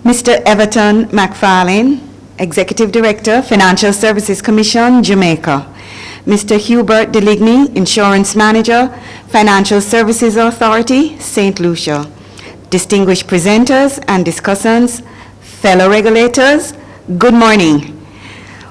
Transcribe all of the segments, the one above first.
Mr. Everton McFarlane, Executive Director, Financial Services Commission, Jamaica. Mr. Hubert Deligny, Insurance Manager, Financial Services Authority, St. Lucia. Distinguished presenters and discussants, fellow regulators, good morning.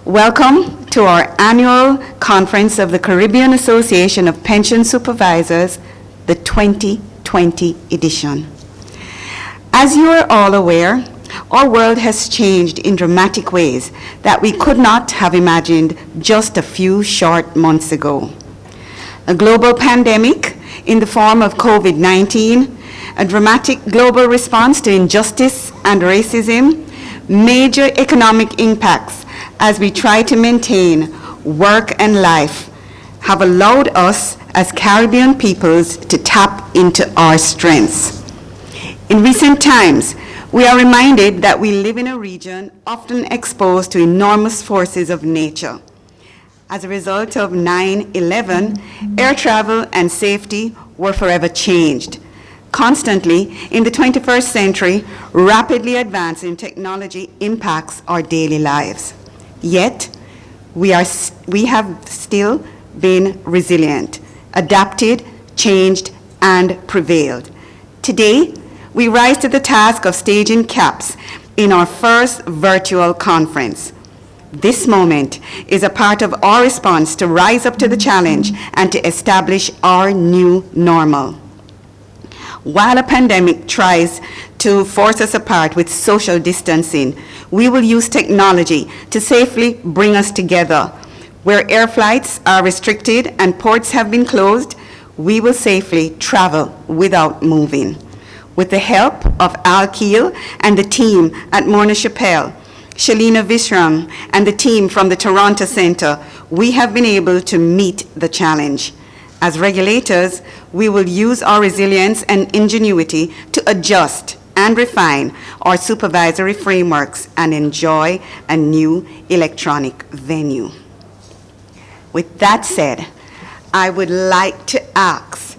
Welcome to our annual conference of the Caribbean Association of Pension Supervisors, the 2020 edition. As you are all aware, our world has changed in dramatic ways that we could not have imagined just a few short months ago. A global pandemic in the form of COVID-19, a dramatic global response to injustice and racism, major economic impacts as we try to maintain work and life have allowed us as Caribbean peoples to tap into our strengths. In recent times, we are reminded that we live in a region often exposed to enormous forces of nature. As a result of 9/11, air travel and safety were forever changed. Constantly, in the 21st century, rapidly advancing technology impacts our daily lives. Yet, we have still been resilient, adapted, changed, and prevailed. Today, we rise to the task of staging CAPS in our first virtual conference. This moment is a part of our response to rise up to the challenge and to establish our new normal. While a pandemic tries to force us apart with social distancing, we will use technology to safely bring us together. Where air flights are restricted and ports have been closed, we will safely travel without moving. With the help of Al Keel and the team at Morna Chappelle, Shalina Vishram and the team from the Toronto Centre, we have been able to meet the challenge. As regulators, we will use our resilience and ingenuity to adjust and refine our supervisory frameworks and enjoy a new electronic venue. With that said, I would like to ask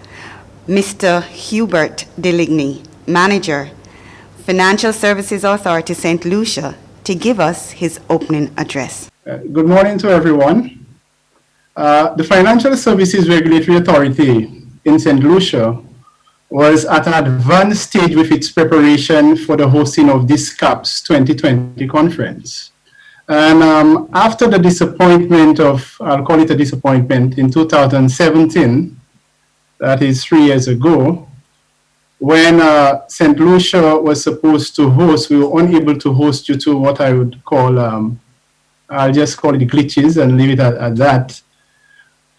Mr. Hubert Deligny, Manager, Financial Services Authority, St. Lucia, to give us his opening address. Good morning to everyone. The Financial Services Regulatory Authority in St. Lucia was at an advanced stage with its preparation for the hosting of this CAPS 2020 conference. And after the disappointment of, I'll call it a disappointment, in 2017, that is 3 years ago, when St. Lucia was supposed to host, we were unable to host due to what I would call, I'll just call it glitches and leave it at that.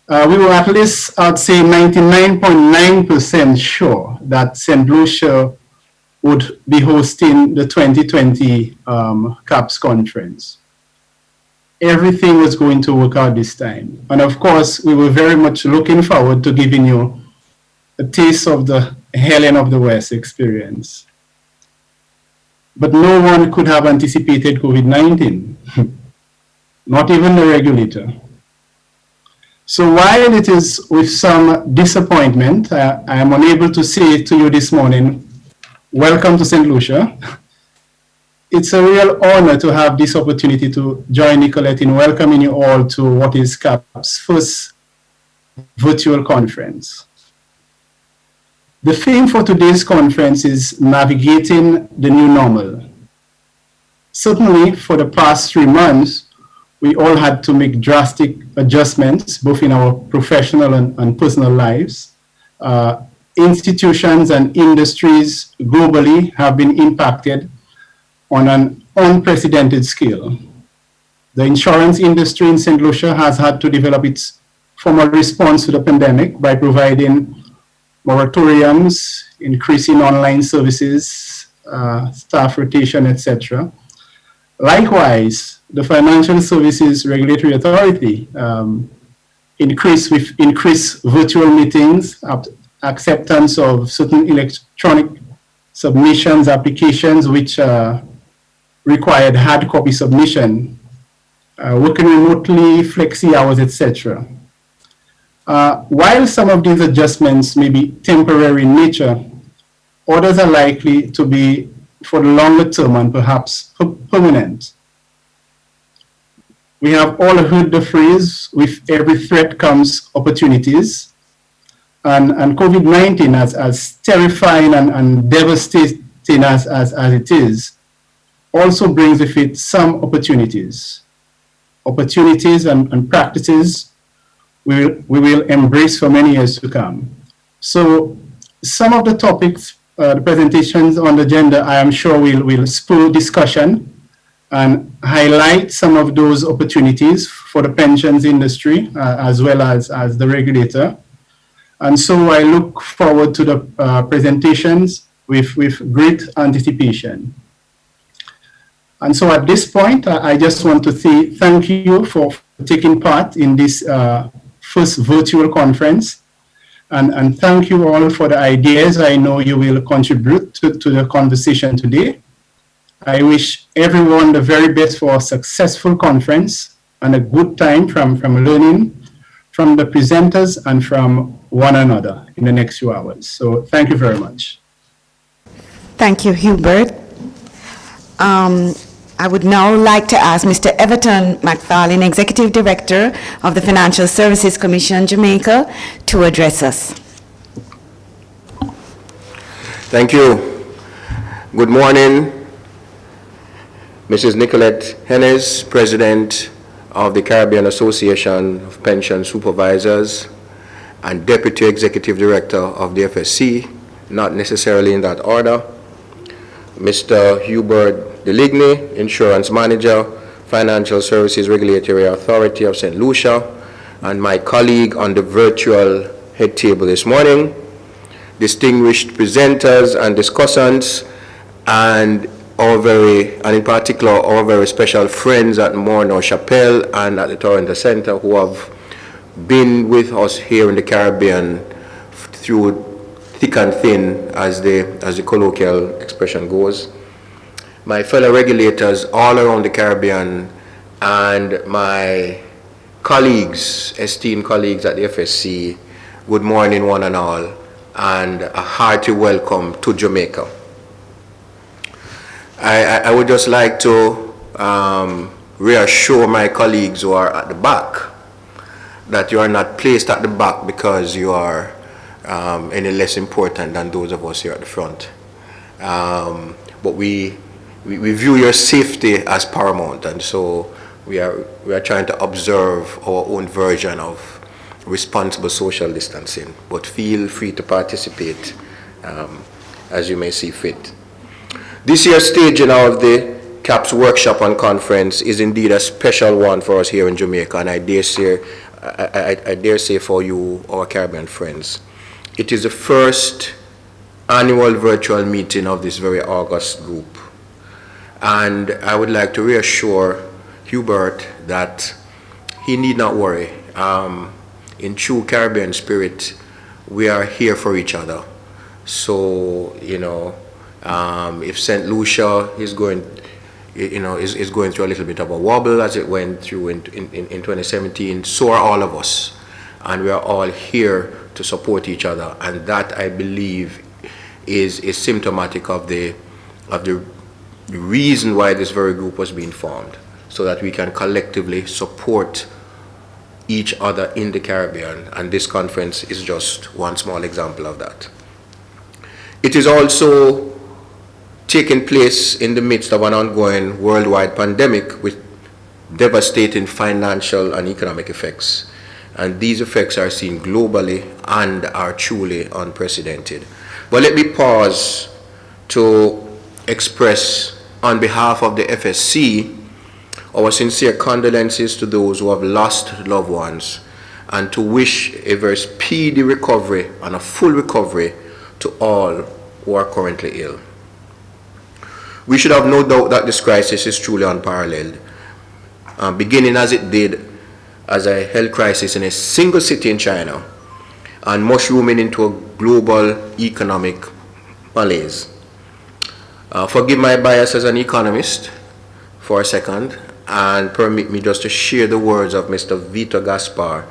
We were at least, I'd say 99.9% sure that St. Lucia would be hosting the 2020 CAPS conference. Everything was going to work out this time. And of course, we were very much looking forward to giving you a taste of the Helen of the West experience. But no one could have anticipated COVID-19, not even the regulator. So while it is with some disappointment, I am unable to say to you this morning, welcome to St. Lucia. It's a real honor to have this opportunity to join Nicolette in welcoming you all to what is CAP's first virtual conference. The theme for today's conference is navigating the new normal. Certainly, for the past 3 months, we all had to make drastic adjustments, both in our professional and personal lives. Institutions and industries globally have been impacted on an unprecedented scale. The insurance industry in St. Lucia has had to develop its formal response to the pandemic by providing moratoriums, increasing online services, staff rotation, etc. Likewise, the Financial Services Regulatory Authority increased virtual meetings acceptance of certain electronic submissions, applications which required hard copy submission, working remotely, flexi hours, etc. While some of these adjustments may be temporary in nature, others are likely to be for the longer term and perhaps permanent. We have all heard the phrase, with every threat comes opportunities. And COVID-19, as terrifying and devastating as it is, also brings with it some opportunities. Opportunities and practices we will embrace for many years to come. So some of the topics, the presentations on the agenda, I am sure will spur discussion and highlight some of those opportunities for the pensions industry as well as the regulator. And so I look forward to the presentations with great anticipation. And so at this point, I just want to say thank you for taking part in this first virtual conference. And thank you all for the ideas I know you will contribute to the conversation today. I wish everyone the very best for a successful conference and a good time from learning from the presenters and from one another in the next few hours. So thank you very much. Thank you, Hubert. I would now like to ask Mr. Everton McFarlane, Executive Director of the Financial Services Commission, Jamaica, to address us. Thank you. Good morning, Mrs. Nicolette Jenez, President of the Caribbean Association of Pension Supervisors and Deputy Executive Director of the FSC, not necessarily in that order. Mr. Hubert Deligny, Insurance Manager, Financial Services Regulatory Authority of St. Lucia, and my colleague on the virtual head table this morning, distinguished presenters and discussants, and in particular our very special friends at Morneau Chapelle and at the Toronto Center who have been with us here in the Caribbean through thick and thin, as the colloquial expression goes. My fellow regulators all around the Caribbean and my colleagues, esteemed colleagues at the FSC, good morning one and all, and a hearty welcome to Jamaica. I would just like to reassure my colleagues who are at the back that you are not placed at the back because you are any less important than those of us here at the front. But we view your safety as paramount, and so we are trying to observe our own version of responsible social distancing. But feel free to participate as you may see fit. This year's staging of the CAPS workshop and conference is indeed a special one for us here in Jamaica, and I dare say for you, our Caribbean friends. It is the first annual virtual meeting of this very august group. And I would like to reassure Hubert that he need not worry. In true Caribbean spirit, we are here for each other. So, if St. Lucia is going through a little bit of a wobble as it went through in 2017, so are all of us. And we are all here to support each other. And that, I believe, is symptomatic of the reason why this very group was being formed, so that we can collectively support each other in the Caribbean. And this conference is just one small example of that. It is also taking place in the midst of an ongoing worldwide pandemic with devastating financial and economic effects. And these effects are seen globally and are truly unprecedented. But let me pause to express on behalf of the FSC our sincere condolences to those who have lost loved ones, and to wish a very speedy recovery and a full recovery to all who are currently ill. We should have no doubt that this crisis is truly unparalleled, beginning as it did as a health crisis in a single city in China, and mushrooming into a global economic malaise. Forgive my bias as an economist for a second, and permit me just to share the words of Mr. Vito Gaspar,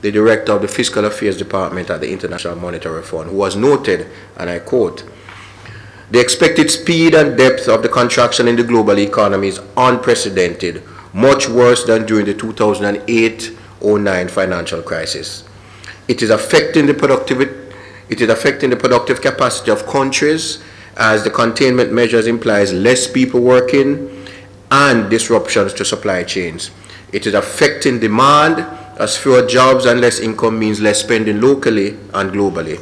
the Director of the Fiscal Affairs Department at the International Monetary Fund, who has noted, and I quote, "The expected speed and depth of the contraction in the global economy is unprecedented, much worse than during the 2008-09 financial crisis. It is affecting the productive capacity of countries, as the containment measures implies less people working and disruptions to supply chains. It is affecting demand, as fewer jobs and less income means less spending locally and globally.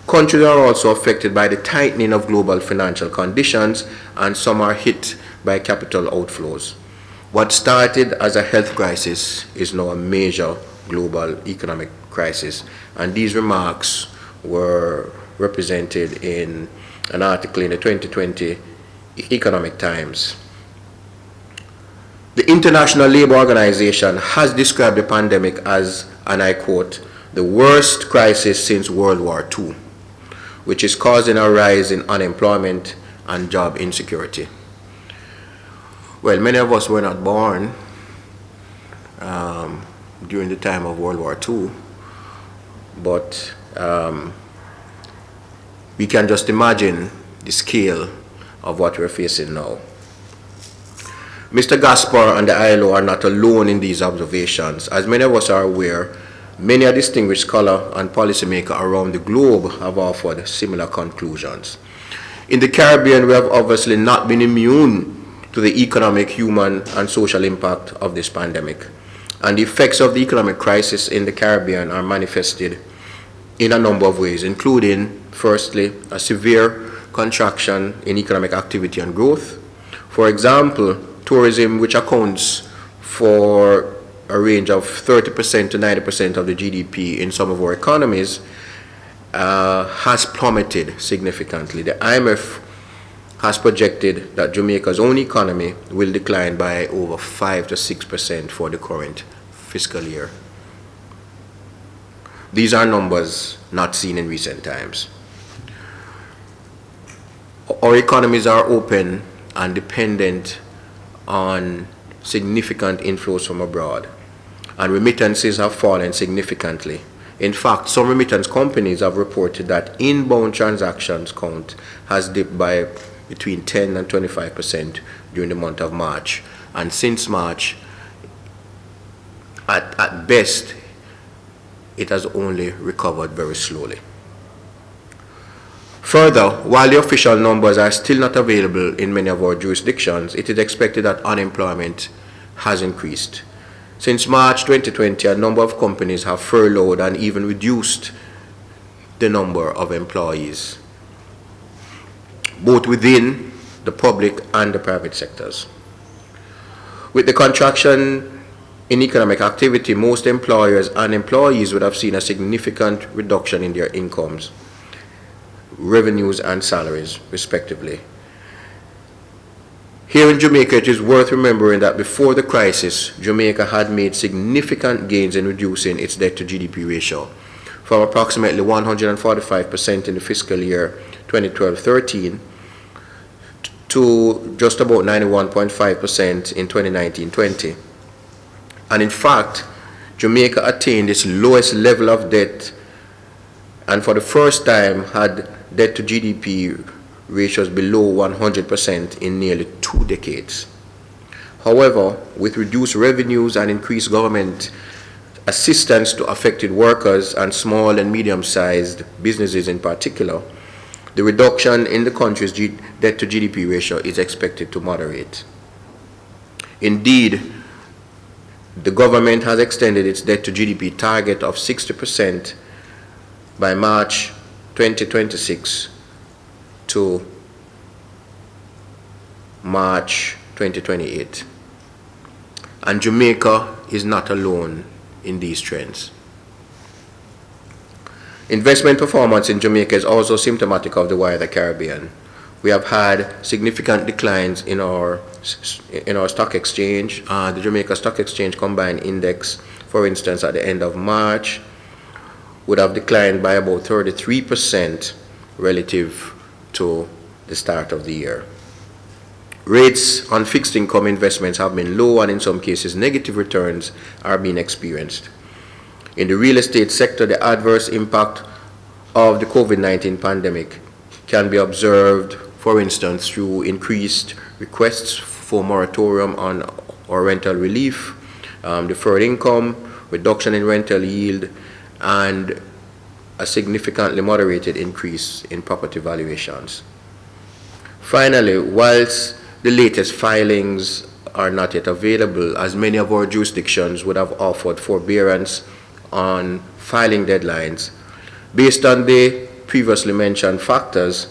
Countries are also affected by the tightening of global financial conditions, and some are hit by capital outflows. What started as a health crisis is now a major global economic crisis." And these remarks were represented in an article in the 2020 Economic Times. The International Labour Organization has described the pandemic as, and I quote, "the worst crisis since World War II, which is causing a rise in unemployment and job insecurity." Well, many of us were not born during the time of World War II, but we can just imagine the scale of what we're facing now. Mr. Gaspar and the ILO are not alone in these observations. As many of us are aware, many a distinguished scholar and policymaker around the globe have offered similar conclusions. In the Caribbean, we have obviously not been immune to the economic, human, and social impact of this pandemic. And the effects of the economic crisis in the Caribbean are manifested in a number of ways, including, firstly, a severe contraction in economic activity and growth. For example, tourism, which accounts for a range of 30% to 90% of the GDP in some of our economies, has plummeted significantly. The IMF has projected that Jamaica's own economy will decline by over 5 to 6% for the current fiscal year. These are numbers not seen in recent times. Our economies are open and dependent on significant inflows from abroad, and remittances have fallen significantly. In fact, some remittance companies have reported that inbound transactions count has dipped by between 10 and 25% during the month of March. And since March, at best, it has only recovered very slowly. Further, while the official numbers are still not available in many of our jurisdictions, it is expected that unemployment has increased. Since March 2020, a number of companies have furloughed and even reduced the number of employees, both within the public and the private sectors. With the contraction in economic activity, most employers and employees would have seen a significant reduction in their incomes, revenues, and salaries, respectively. Here in Jamaica, it is worth remembering that before the crisis, Jamaica had made significant gains in reducing its debt-to-GDP ratio from approximately 145% in the fiscal year 2012-13 to just about 91.5% in 2019-20. And in fact, Jamaica attained its lowest level of debt, and for the first time had debt-to-GDP ratios below 100% in nearly 2 decades. However, with reduced revenues and increased government assistance to affected workers and small and medium-sized businesses in particular, the reduction in the country's debt-to-GDP ratio is expected to moderate. Indeed, the government has extended its debt-to-GDP target of 60% by March 2026 to March 2028. And Jamaica is not alone in these trends. Investment performance in Jamaica is also symptomatic of the wider Caribbean. We have had significant declines in our stock exchange. The Jamaica Stock Exchange Combined Index, for instance, at the end of March, would have declined by about 33% relative to the start of the year. Rates on fixed income investments have been low, and in some cases negative returns are being experienced. In the real estate sector, the adverse impact of the COVID-19 pandemic can be observed, for instance, through increased requests for moratorium on or rental relief, deferred income, reduction in rental yield, and a significantly moderated increase in property valuations. Finally, whilst the latest filings are not yet available, as many of our jurisdictions would have offered forbearance on filing deadlines, based on the previously mentioned factors,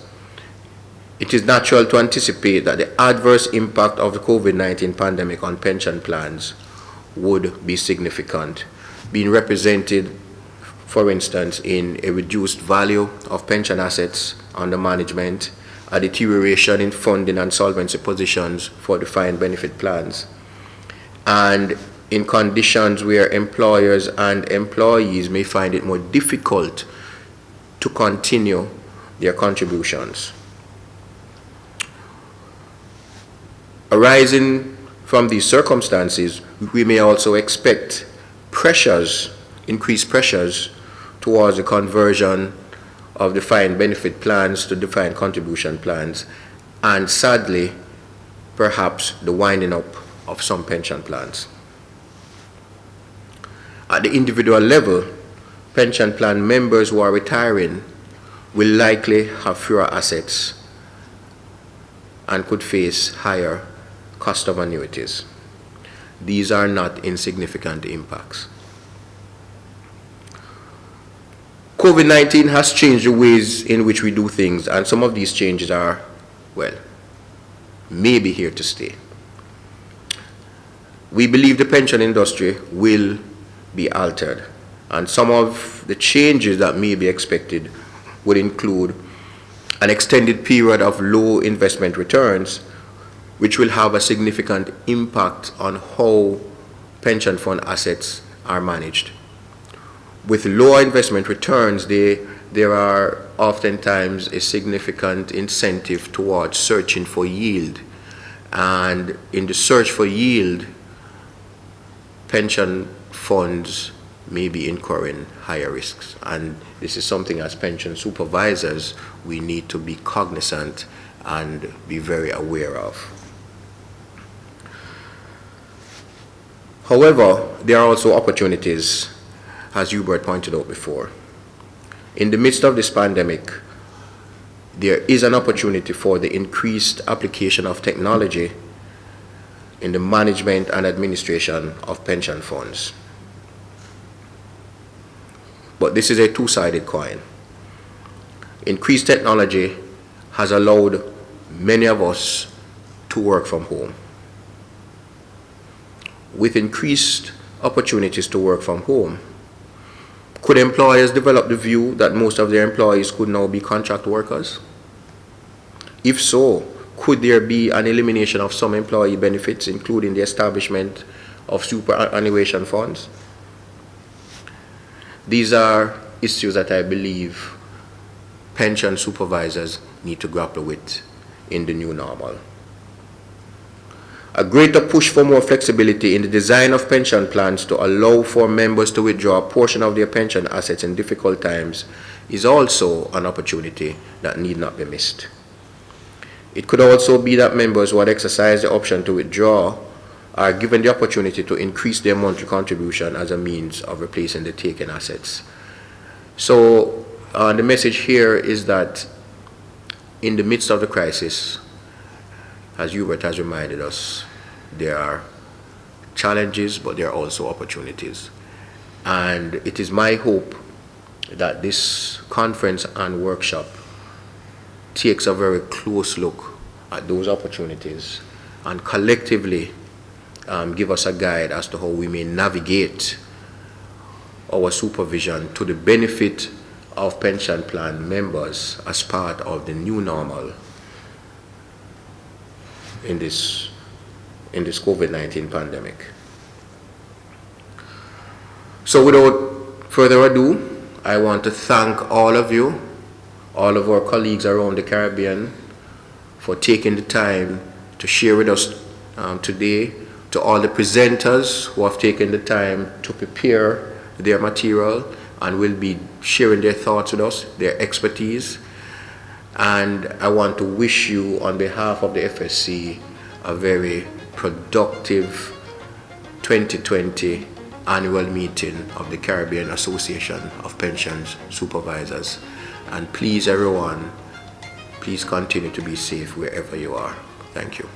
it is natural to anticipate that the adverse impact of the COVID-19 pandemic on pension plans would be significant, being represented, for instance, in a reduced value of pension assets under management, a deterioration in funding and solvency positions for defined benefit plans, and in conditions where employers and employees may find it more difficult to continue their contributions. Arising from these circumstances, we may also expect increased pressures towards the conversion of defined benefit plans to defined contribution plans, and sadly, perhaps the winding up of some pension plans. At the individual level, pension plan members who are retiring will likely have fewer assets and could face higher cost of annuities. These are not insignificant impacts. COVID-19 has changed the ways in which we do things, and some of these changes are, well, maybe here to stay. We believe the pension industry will be altered, and some of the changes that may be expected would include an extended period of low investment returns, which will have a significant impact on how pension fund assets are managed. With lower investment returns, there are oftentimes a significant incentive towards searching for yield. And in the search for yield, pension funds may be incurring higher risks. And this is something, as pension supervisors, we need to be cognizant and be very aware of. However, there are also opportunities, as Hubert pointed out before. In the midst of this pandemic, there is an opportunity for the increased application of technology in the management and administration of pension funds. But this is a two-sided coin. Increased technology has allowed many of us to work from home. With increased opportunities to work from home, could employers develop the view that most of their employees could now be contract workers? If so, could there be an elimination of some employee benefits, including the establishment of superannuation funds? These are issues that I believe pension supervisors need to grapple with in the new normal. A greater push for more flexibility in the design of pension plans to allow for members to withdraw a portion of their pension assets in difficult times is also an opportunity that need not be missed. It could also be that members who had exercised the option to withdraw are given the opportunity to increase their monthly contribution as a means of replacing the taken assets. So the message here is that in the midst of the crisis, as Hubert has reminded us, there are challenges, but there are also opportunities. And it is my hope that this conference and workshop takes a very close look at those opportunities and collectively give us a guide as to how we may navigate our supervision to the benefit of pension plan members as part of the new normal in this COVID-19 pandemic. So without further ado, I want to thank all of you, all of our colleagues around the Caribbean, for taking the time to share with us today, to all the presenters who have taken the time to prepare their material and will be sharing their thoughts with us, their expertise. And I want to wish you, on behalf of the FSC, a very productive 2020 annual meeting of the Caribbean Association of Pensions Supervisors. And please, everyone, please continue to be safe wherever you are. Thank you.